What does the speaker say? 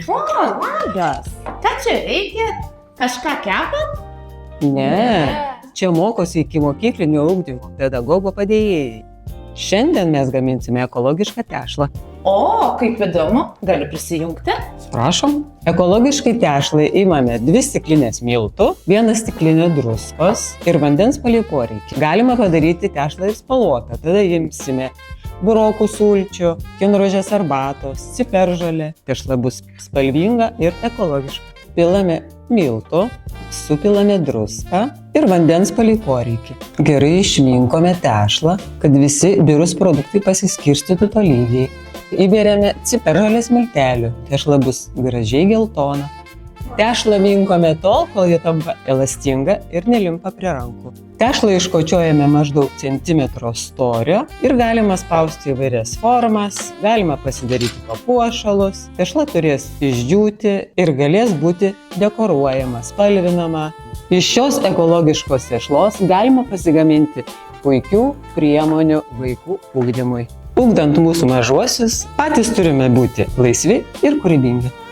O, labas. Ką čia veikėt? Kažką kepat? Ne, čia mokosi iki mokyklinio ugdymo pedagogo padėjėjai. Šiandien mes gaminsime ekologišką tešlą. O, kaip įdomu. Galiu prisijungti? Prašom. Ekologiškai tešlai imame 2 stiklinės miltų, 1 stiklinė druskos ir vandens palei poreikį. Galima padaryti tešlą ir spalvotą. Tada imsime burokų sulčių, kinrožės arbatos, ciperžolė. Tešla bus spalvinga ir ekologiška. Pilame miltų, supilame druską ir vandens palei poreikį. Gerai išminkome tešlą, kad visi birūs produktai pasiskirstytų tolygiai. Įberiame ciperžolės miltelių. Tešla bus gražiai geltona. Tešlą minkome tol, kol ji tampa elastinga ir nelimpa prie rankų. Tešlą iškočiojame maždaug centimetro storio ir galima spausti įvairias formas, galima pasidaryti papuošalus. Tešla turės išdžiūti ir galės būti dekoruojama, spalvinama. Iš šios ekologiškos tešlos galima pasigaminti puikių priemonių vaikų ugdymui. Ugdant mūsų mažuosius, patys turime būti laisvi ir kūrybingi.